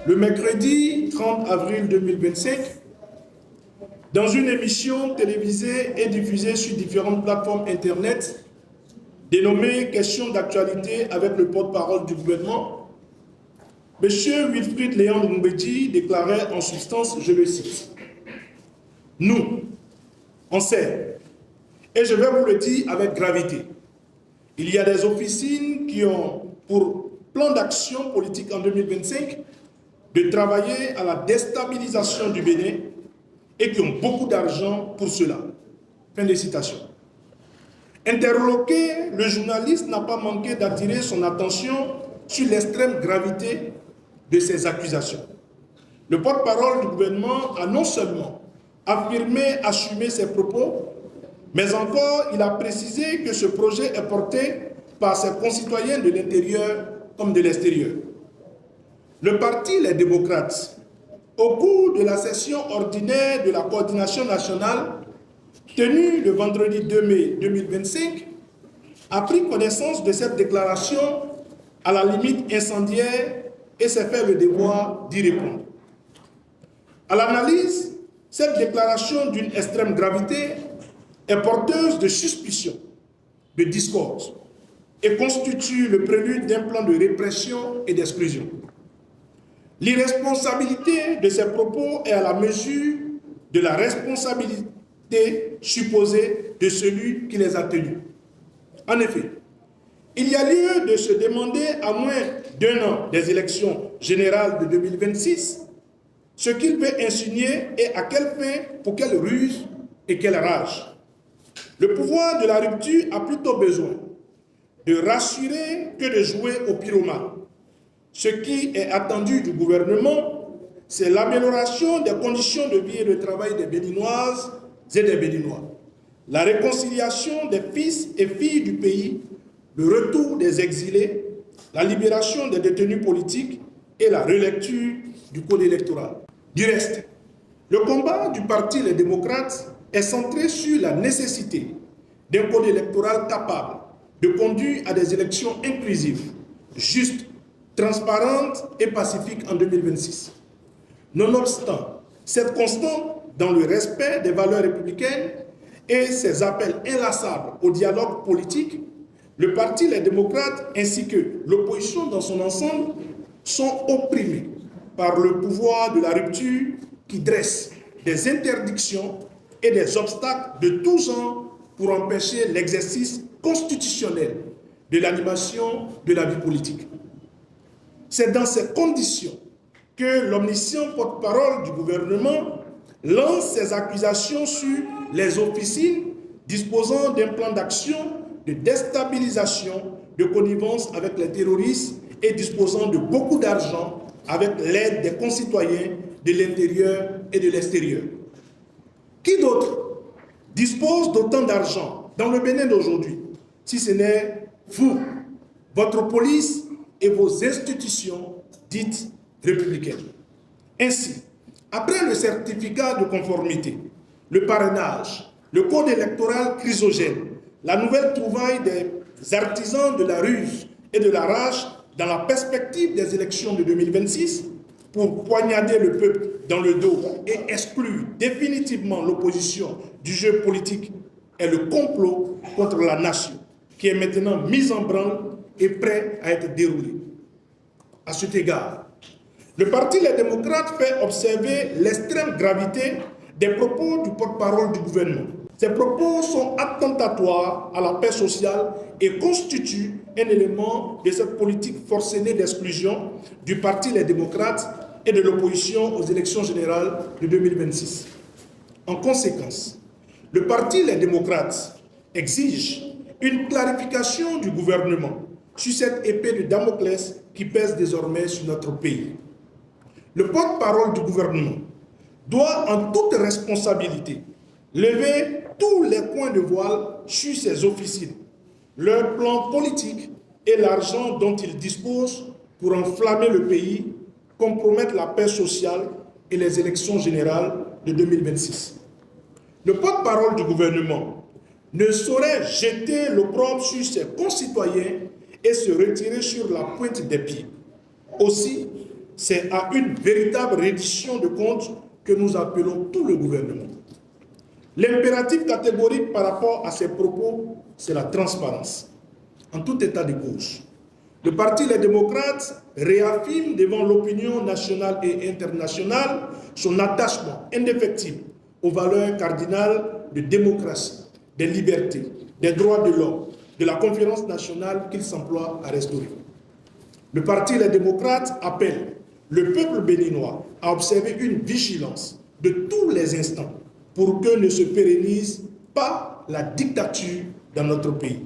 Le mercredi 30 avril 2025, dans une émission télévisée et diffusée sur différentes plateformes Internet, dénommée Questions d'actualité avec le porte-parole du gouvernement, M. Wilfried Léandre Mbédi déclarait en substance, je le cite, « Nous, on sait, et je vais vous le dire avec gravité, il y a des officines qui ont pour plan d'action politique en 2025 de travailler à la déstabilisation du Bénin et qui ont beaucoup d'argent pour cela. » Fin de citation. Interloqué, le journaliste n'a pas manqué d'attirer son attention sur l'extrême gravité de ces accusations. Le porte-parole du gouvernement a non seulement affirmé assumer ses propos, mais encore il a précisé que ce projet est porté par ses concitoyens de l'intérieur comme de l'extérieur. Le parti Les Démocrates, au cours de la session ordinaire de la coordination nationale, tenue le vendredi 2 mai 2025, a pris connaissance de cette déclaration à la limite incendiaire et s'est fait le devoir d'y répondre. À l'analyse, cette déclaration d'une extrême gravité est porteuse de suspicion, de discorde et constitue le prélude d'un plan de répression et d'exclusion. L'irresponsabilité de ces propos est à la mesure de la responsabilité supposée de celui qui les a tenus. En effet, il y a lieu de se demander à moins d'un an des élections générales de 2026 ce qu'il veut insinuer et à quelle fin, pour quelle ruse et quelle rage. Le pouvoir de la rupture a plutôt besoin de rassurer que de jouer au pyromane. Ce qui est attendu du gouvernement, c'est l'amélioration des conditions de vie et de travail des Béninoises et des Béninois, la réconciliation des fils et filles du pays, le retour des exilés, la libération des détenus politiques et la relecture du code électoral. Du reste, le combat du parti Les Démocrates est centré sur la nécessité d'un code électoral capable de conduire à des élections inclusives, justes, transparentes et pacifiques en 2026. Nonobstant cette constante dans le respect des valeurs républicaines et ses appels inlassables au dialogue politique, le parti Les Démocrates ainsi que l'opposition dans son ensemble sont opprimés par le pouvoir de la rupture qui dresse des interdictions et des obstacles de tous genre pour empêcher l'exercice constitutionnel de l'animation de la vie politique. C'est dans ces conditions que l'omniscient porte-parole du gouvernement lance ses accusations sur les officines disposant d'un plan d'action de déstabilisation, de connivence avec les terroristes et disposant de beaucoup d'argent avec l'aide des concitoyens de l'intérieur et de l'extérieur. Qui d'autre dispose d'autant d'argent dans le Bénin d'aujourd'hui, si ce n'est vous, votre police et vos institutions dites républicaines? Ainsi, après le certificat de conformité, le parrainage, le code électoral chrysogène, la nouvelle trouvaille des artisans de la ruse et de la rage dans la perspective des élections de 2026 pour poignarder le peuple dans le dos et exclure définitivement l'opposition du jeu politique et le complot contre la nation qui est maintenant mis en branle et prêt à être déroulé. À cet égard, le parti Les Démocrates fait observer l'extrême gravité des propos du porte-parole du gouvernement. Ces propos sont attentatoires à la paix sociale et constituent un élément de cette politique forcenée d'exclusion du parti Les Démocrates et de l'opposition aux élections générales de 2026. En conséquence, le parti Les Démocrates exige une clarification du gouvernement sur cette épée de Damoclès qui pèse désormais sur notre pays. Le porte-parole du gouvernement doit en toute responsabilité lever tous les points de voile sur ces officines, leur plan politique et l'argent dont ils disposent pour enflammer le pays, compromettre la paix sociale et les élections générales de 2026. Le porte-parole du gouvernement ne saurait jeter l'opprobre sur ses concitoyens et se retirer sur la pointe des pieds. Aussi, c'est à une véritable reddition de comptes que nous appelons tout le gouvernement. L'impératif catégorique par rapport à ces propos, c'est la transparence. En tout état de cause, le Parti Les Démocrates réaffirme devant l'opinion nationale et internationale son attachement indéfectible aux valeurs cardinales de démocratie, des libertés, des droits de l'homme, de la conférence nationale qu'il s'emploie à restaurer. Le Parti Les Démocrates appelle le peuple béninois à observer une vigilance de tous les instants pour que ne se pérennise pas la dictature dans notre pays.